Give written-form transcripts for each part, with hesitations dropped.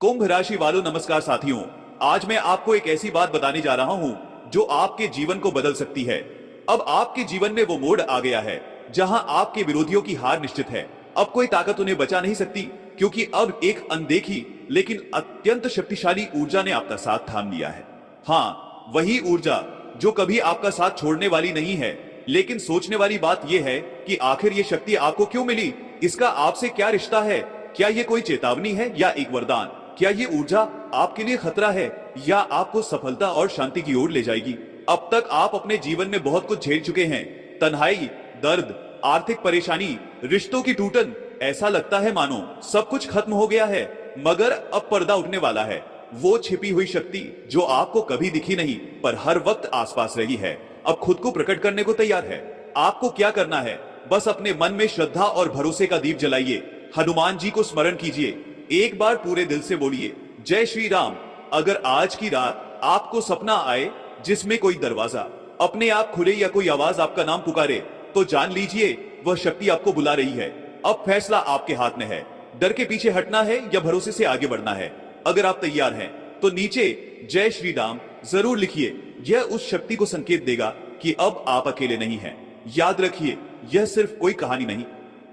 कुंभ राशि वालों, नमस्कार साथियों। आज मैं आपको एक ऐसी बात बताने जा रहा हूं जो आपके जीवन को बदल सकती है। अब आपके जीवन में वो मोड़ आ गया है जहां आपके विरोधियों की हार निश्चित है। अब कोई ताकत उन्हें बचा नहीं सकती, क्योंकि अब एक अनदेखी लेकिन अत्यंत शक्तिशाली ऊर्जा ने आपका साथ थाम लिया है। हाँ, वही ऊर्जा जो कभी आपका साथ छोड़ने वाली नहीं है। लेकिन सोचने वाली बात यह है कि आखिर ये शक्ति आपको क्यों मिली, इसका आपसे क्या रिश्ता है। क्या ये कोई चेतावनी है या एक वरदान? क्या ये ऊर्जा आपके लिए खतरा है या आपको सफलता और शांति की ओर ले जाएगी? अब तक आप अपने जीवन में बहुत कुछ झेल चुके हैं। तन्हाई, दर्द, आर्थिक परेशानी, रिश्तों की टूटन। ऐसा लगता है मानो सब कुछ खत्म हो गया है, मगर अब पर्दा उठने वाला है। वो छिपी हुई शक्ति जो आपको कभी दिखी नहीं पर हर वक्त आसपास रही है, अब खुद को प्रकट करने को तैयार है। आपको क्या करना है? बस अपने मन में श्रद्धा और भरोसे का दीप जलाइए। हनुमान जी को स्मरण कीजिए। एक बार पूरे दिल से बोलिए, जय श्री राम। अगर आज की रात आपको सपना आए जिसमें कोई दरवाजा अपने आप खुले या कोई आवाज आपका नाम पुकारे, तो जान लीजिए वह शक्ति आपको बुला रही है। अब फैसला आपके हाथ में है। डर के पीछे हटना है या भरोसे से आगे बढ़ना है? अगर आप तैयार हैं तो नीचे जय श्री राम जरूर लिखिए। यह उस शक्ति को संकेत देगा कि अब आप अकेले नहीं हैं। याद रखिए, यह सिर्फ कोई कहानी नहीं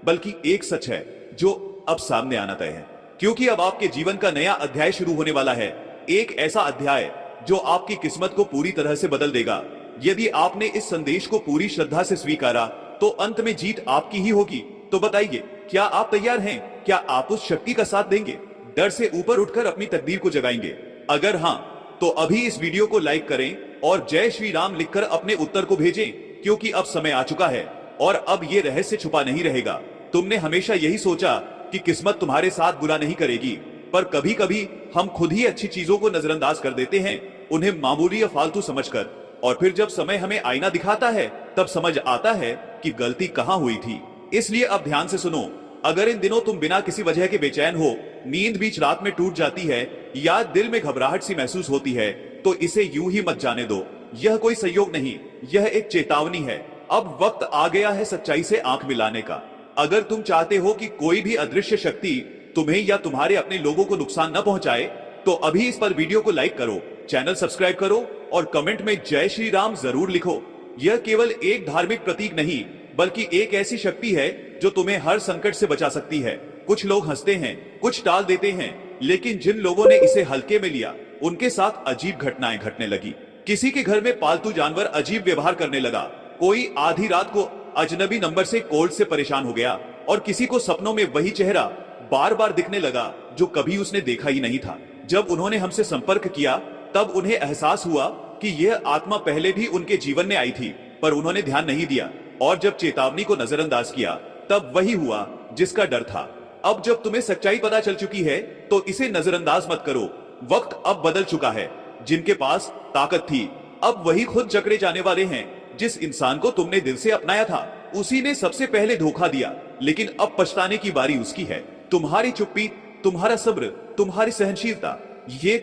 बल्कि एक सच है जो अब सामने आना तय है, क्योंकि अब आपके जीवन का नया अध्याय शुरू होने वाला है। एक ऐसा अध्याय जो आपकी किस्मत को पूरी तरह से बदल देगा। यदि आपने इस संदेश को पूरी श्रद्धा से स्वीकारा तो अंत में जीत आपकी ही होगी। तो बताइए, क्या आप तैयार हैं? क्या आप उस शक्ति का साथ देंगे? डर से ऊपर उठकर अपनी तकदीर को जगाएंगे? अगर हाँ, तो अभी इस वीडियो को लाइक करें और जय श्री राम लिखकर अपने उत्तर को भेजें, क्योंकि अब समय आ चुका है और अब ये रहस्य छुपा नहीं रहेगा। तुमने हमेशा यही सोचा कि किस्मत तुम्हारे साथ बुरा नहीं करेगी, पर कभी कभी हम खुद ही अच्छी चीजों को नजरअंदाज कर देते हैं, उन्हें मामूली या फालतू समझकर। और फिर जब समय हमें आईना दिखाता है तब समझ आता है कि गलती कहां हुई थी। इसलिए अब ध्यान से सुनो। अगर इन दिनों तुम बिना किसी वजह के बेचैन हो, नींद बीच रात में टूट जाती है या दिल में घबराहट सी महसूस होती है, तो इसे यूं ही मत जाने दो। यह कोई संयोग नहीं, यह एक चेतावनी है। अब वक्त आ गया है सच्चाई से आंख मिलाने का। अगर तुम चाहते हो कि कोई भी अदृश्य शक्ति तुम्हें या तुम्हारे अपने लोगों को नुकसान न पहुंचाए, तो अभी इस पर वीडियो को लाइक करो, चैनल सब्सक्राइब करो और कमेंट में जय श्री राम जरूर लिखो। यह केवल एक धार्मिक प्रतीक नहीं बल्कि एक ऐसी शक्ति है जो तुम्हें हर संकट से बचा सकती है। कुछ लोग हंसते हैं, कुछ टाल देते हैं, लेकिन जिन लोगों ने इसे हल्के में लिया उनके साथ अजीब घटनाएं घटने लगी। किसी के घर में पालतू जानवर अजीब व्यवहार करने लगा, कोई आधी रात को अजनबी नंबर से कोल्ड से परेशान हो गया और किसी को सपनों में वही चेहरा बार बार दिखने लगा जो कभी उसने देखा ही नहीं था। जब उन्होंने हमसे संपर्क किया तब उन्हें एहसास हुआ कि यह आत्मा पहले भी उनके जीवन में आई थी, पर उन्होंने ध्यान नहीं दिया और जब चेतावनी को नजरअंदाज किया तब वही हुआ जिसका डर था। अब जब तुम्हें सच्चाई पता चल चुकी है तो इसे नजरअंदाज मत करो। वक्त अब बदल चुका है। जिनके पास ताकत थी अब वही खुद जकड़े जाने वाले हैं। जिस इंसान को तुमने दिल से अपनाया था उसी ने सबसे पहले धोखा दिया, लेकिन अब पछताने की बारी उसकी है। तुम्हारी चुप्पी, तुम्हारा सब्र, तुम्हारी सहनशीलता, ये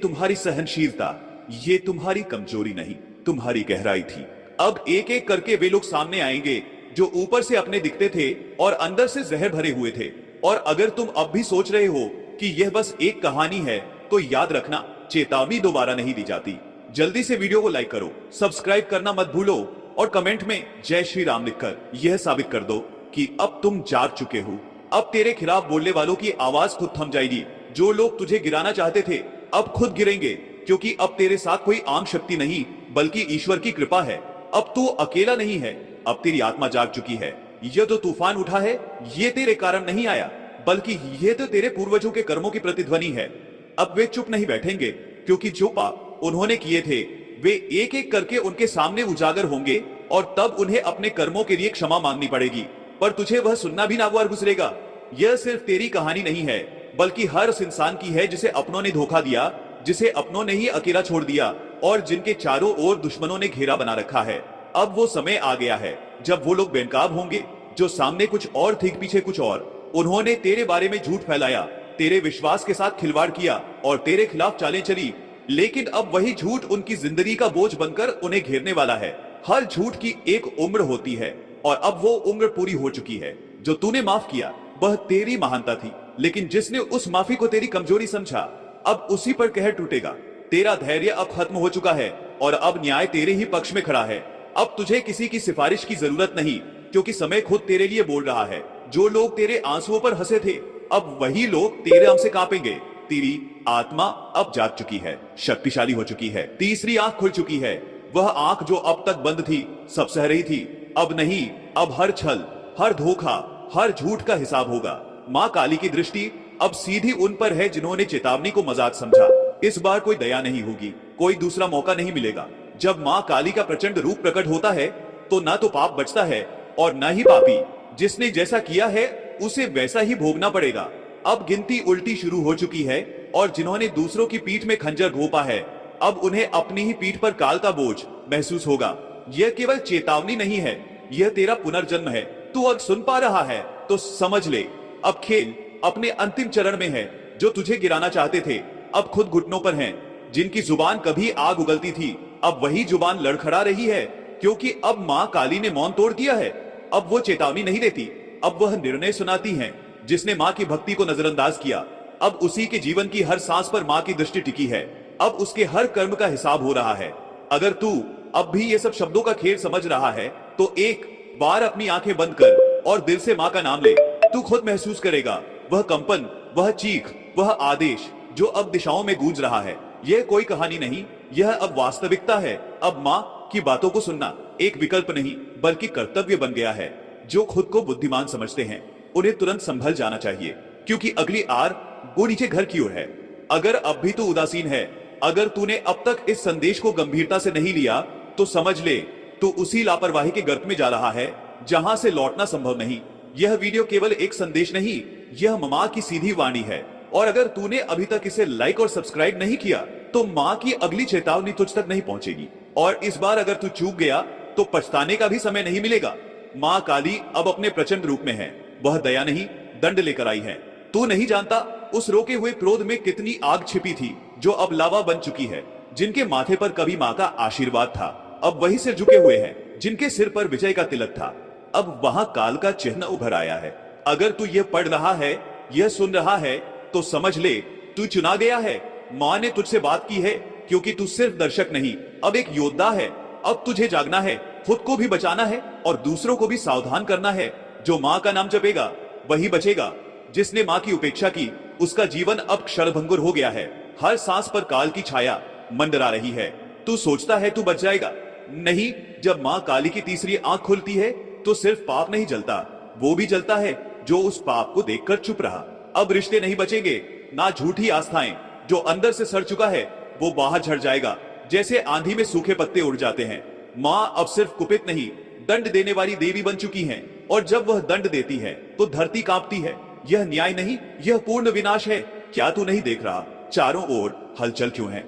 तुम्हारी कमजोरी नहीं, तुम्हारी गहराई थी। अब एक एक करके वे लोग सामने आएंगे जो ऊपर से अपने दिखते थे और अंदर से जहर भरे हुए थे। और अगर तुम अब भी सोच रहे हो कि यह बस एक कहानी है, तो याद रखना, चेतावनी दोबारा नहीं दी जाती। जल्दी से वीडियो को लाइक करो, सब्सक्राइब करना मत भूलो और कमेंट में जय श्री राम लिखकर यह साबित कर दो कि अब तुम जाग चुके हो। अब तेरे खिलाफ बोलने वालों की आवाज खुद थम जाएगी। जो लोग तुझे गिराना चाहते थे अब खुद गिरेंगे, क्योंकि अब तेरे साथ कोई आम शक्ति नहीं बल्कि ईश्वर की कृपा है। अब तू अकेला नहीं है, अब तेरी आत्मा जाग चुकी है। यह तो तूफान उठा है, ये तेरे कारण नहीं आया, बल्कि यह तो तेरे पूर्वजों के कर्मों की प्रतिध्वनि है। अब वे चुप नहीं बैठेंगे, क्योंकि जो पाप उन्होंने किए थे वे एक एक करके उनके सामने उजागर होंगे और तब उन्हें अपने कर्मों के लिए क्षमा मांगनी पड़ेगी। पर तुझे वह सुनना भी नागवार गुजरेगा। यह सिर्फ तेरी कहानी नहीं है बल्कि हर उस इंसान की है जिसे अपनों ने धोखा दिया, जिसे अपनों ने ही अकेला छोड़ दिया और जिनके चारों ओर दुश्मनों ने घेरा बना रखा है। अब वो समय आ गया है जब वो लोग बेनकाब होंगे जो सामने कुछ और थे, पीछे कुछ और। उन्होंने तेरे बारे में झूठ फैलाया, तेरे विश्वास के साथ खिलवाड़ किया और तेरे खिलाफ चालें चली, लेकिन अब वही झूठ उनकी जिंदगी का बोझ बनकर उन्हें घेरने वाला है। हर झूठ की एक उम्र होती है और अब वो उम्र पूरी हो चुकी है। जो तूने माफ किया वह तेरी महानता थी, लेकिन जिसने उस माफी को तेरी कमजोरी समझा अब उसी पर कहर टूटेगा। तेरा धैर्य अब खत्म हो चुका है और अब न्याय तेरे ही पक्ष में खड़ा है। अब तुझे किसी की सिफारिश की जरूरत नहीं, क्योंकि समय खुद तेरे लिए बोल रहा है। जो लोग तेरे आंसुओं पर हंसे थे, अब वही लोग तेरे नाम से कांपेंगे। तेरी आत्मा अब जाग चुकी है, शक्तिशाली हो चुकी है, तीसरी आंख खुल चुकी है। वह आंख जो अब तक बंद थी, सब सह रही थी, अब नहीं। अब हर छल, हर धोखा, हर झूठ का हिसाब होगा। माँ काली की दृष्टि अब सीधी उन पर है जिन्होंने चेतावनी को मजाक समझा। इस बार कोई दया नहीं होगी, कोई दूसरा मौका नहीं मिलेगा। जब माँ काली का प्रचंड रूप प्रकट होता है तो ना तो पाप बचता है और न ही पापी। जिसने जैसा किया है उसे वैसा ही भोगना पड़ेगा। अब गिनती उल्टी शुरू हो चुकी है और जिन्होंने दूसरों की पीठ में खंजर घोंपा है, अब उन्हें अपनी ही पीठ पर काल का बोझ महसूस होगा। यह केवल चेतावनी नहीं है, यह तेरा पुनर्जन्म है। तू अब सुन पा रहा है तो समझ ले, अब खेल अपने अंतिम चरण में है। जो तुझे गिराना चाहते थे अब खुद घुटनों पर हैं। जिनकी जुबान कभी आग उगलती थी, अब वही जुबान लड़खड़ा रही है, क्योंकि अब माँ काली ने मौन तोड़ दिया है। अब वो चेतावनी नहीं देती, अब वह निर्णय सुनाती है। जिसने माँ की भक्ति को नजरअंदाज किया, अब उसी के जीवन की हर सांस पर माँ की दृष्टि टिकी है। अब उसके हर कर्म का हिसाब हो रहा है। अगर तू अब भी ये सब शब्दों का खेल समझ रहा है तो एक बार अपनी आंखें बंद कर और दिल से माँ का नाम ले। तू खुद महसूस करेगा वह कंपन, वह चीख, वह आदेश जो अब दिशाओं में गूंज रहा है। यह कोई कहानी नहीं, यह अब वास्तविकता है। अब माँ की बातों को सुनना एक विकल्प नहीं बल्कि कर्तव्य बन गया है। जो खुद को बुद्धिमान समझते हैं उन्हें तुरंत संभल जाना चाहिए, क्योंकि अगली आर वो नीचे घर की ओर है। अगर अब भी तू उदासीन है, अगर तूने अब तक इस संदेश को गंभीरता से नहीं लिया, तो समझ ले तू उसी लापरवाही के गर्त में जा रहा है जहां से लौटना संभव नहीं। यह वीडियो केवल एक संदेश नहीं, यह माँ की सीधी वाणी है। और अगर तूने अभी तक इसे लाइक और सब्सक्राइब नहीं किया तो माँ की अगली चेतावनी तुझ तक नहीं पहुंचेगी। और इस बार अगर तू चूक गया तो पछताने का भी समय नहीं मिलेगा। माँ काली अब अपने प्रचंड रूप में है। वह दया नहीं, दंड लेकर आई है। तू नहीं जानता उस रोके हुए क्रोध में कितनी आग छिपी थी जो अब लावा बन चुकी है। जिनके माथे पर कभी माँ का आशीर्वाद था, अब वही सिर झुके हुए हैं। जिनके सिर पर विजय का तिलक था, अब वहां काल का चिन्ह उभर आया है। अगर तू यह पढ़ रहा है, यह सुन रहा है, तो समझ ले तू चुना गया है। माँ ने तुझसे बात की है, क्योंकि तू सिर्फ दर्शक नहीं, अब एक योद्धा है। अब तुझे जागना है, खुद को भी बचाना है और दूसरों को भी सावधान करना है। जो माँ का नाम जपेगा वही बचेगा। जिसने माँ की उपेक्षा की उसका जीवन अब क्षणभंगुर हो गया है। हर सांस पर काल की छाया मंडरा रही है। तू सोचता है तू बच जाएगा, नहीं। जब माँ काली की तीसरी आंख खुलती है तो सिर्फ पाप नहीं जलता, वो भी जलता है जो उस पाप को देखकर चुप रहा। अब रिश्ते नहीं बचेंगे, ना झूठी आस्थाएं। जो अंदर से सड़ चुका है वो बाहर झड़ जाएगा, जैसे आंधी में सूखे पत्ते उड़ जाते हैं। माँ अब सिर्फ कुपित नहीं, दंड देने वाली देवी बन चुकी हैं। और जब वह दंड देती है तो धरती कांपती है। यह न्याय नहीं, यह पूर्ण विनाश है। क्या तू नहीं देख रहा चारों ओर हलचल क्यों है?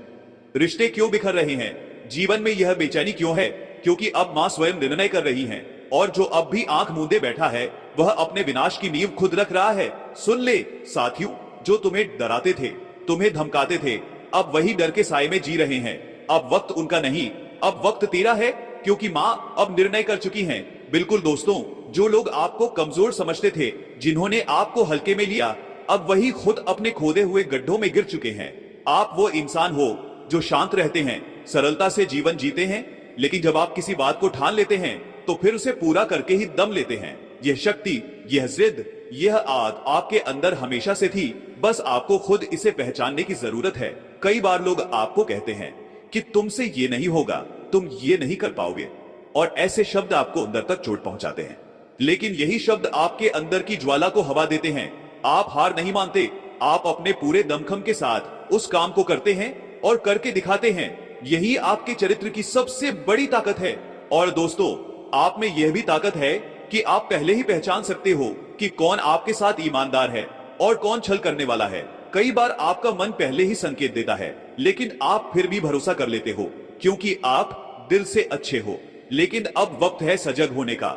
रिश्ते क्यों बिखर रहे हैं? जीवन में यह बेचैनी क्यों है? क्योंकि अब माँ स्वयं निर्णय कर रही हैं। और जो अब भी आंख मूंदे बैठा है वह अपने विनाश की नींव खुद रख रहा है। सुन ले साथियों, जो तुम्हें डराते थे, तुम्हें धमकाते थे, अब वही डर के साए में जी रहे हैं। अब वक्त उनका नहीं, अब वक्त तेरा है, क्योंकि माँ अब निर्णय कर चुकी हैं। बिल्कुल दोस्तों, जो लोग आपको कमजोर समझते थे, जिन्होंने आपको हल्के में लिया, अब वही खुद अपने खोदे हुए गड्ढों में गिर चुके हैं। आप वो इंसान हो जो शांत रहते हैं, सरलता से जीवन जीते हैं, लेकिन जब आप किसी बात को ठान लेते हैं तो फिर उसे पूरा करके ही दम लेते हैं। यह शक्ति, यह जिद, यह आग आपके अंदर हमेशा से थी, बस आपको खुद इसे पहचानने की जरूरत है। कई बार लोग आपको कहते हैं कि तुमसे ये नहीं होगा, तुम ये नहीं कर पाओगे, और ऐसे शब्द आपको अंदर तक चोट पहुंचाते हैं। लेकिन यही शब्द आपके अंदर की ज्वाला को हवा देते हैं। आप हार नहीं मानते, आप अपने पूरे दमखम के साथ उस काम को करते हैं और करके दिखाते हैं। यही आपके चरित्र की सबसे बड़ी ताकत है। और दोस्तों, आप में यह भी ताकत है कि आप पहले ही पहचान सकते हो कि कौन आपके साथ ईमानदार है और कौन छल करने वाला है। कई बार आपका मन पहले ही संकेत देता है, लेकिन आप फिर भी भरोसा कर लेते हो, क्योंकि आप दिल से अच्छे हो। लेकिन अब वक्त है सजग होने का।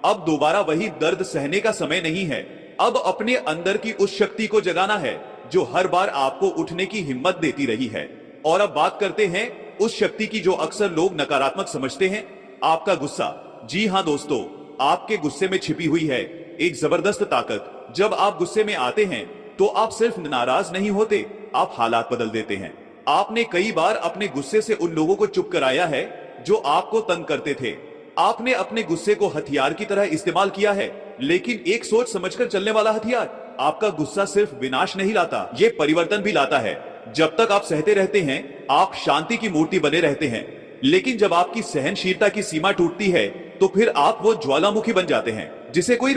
अब दोबारा वही दर्द सहने का समय नहीं है। अब अपने अंदर की उस शक्ति को जगाना है जो हर बार आपको उठने की हिम्मत देती रही है। और अब बात करते हैं उस शक्ति की जो अक्सर लोग नकारात्मक समझते हैं, आपका गुस्सा। जी हाँ दोस्तों, आपके गुस्से में छिपी हुई है एक जबरदस्त ताकत। जब आप गुस्से में आते हैं तो आप सिर्फ नाराज नहीं होते, आप हालात बदल देते हैं। आपने कई बार अपने गुस्से से उन लोगों को चुप कराया है जो आपको तंग करते थे। आपने अपने गुस्से को हथियार की तरह इस्तेमाल किया है, लेकिन एक सोच समझकर चलने वाला हथियार। आपका गुस्सा सिर्फ विनाश नहीं लाता, ये परिवर्तन भी लाता है। जब तक आप सहते रहते हैं, आप शांति की मूर्ति बने रहते हैं, लेकिन जब आपकी सहनशीलता की सीमा टूटती है, तो फिर आप वो ज्वालामुखी बन जाते हैं जिसे कोई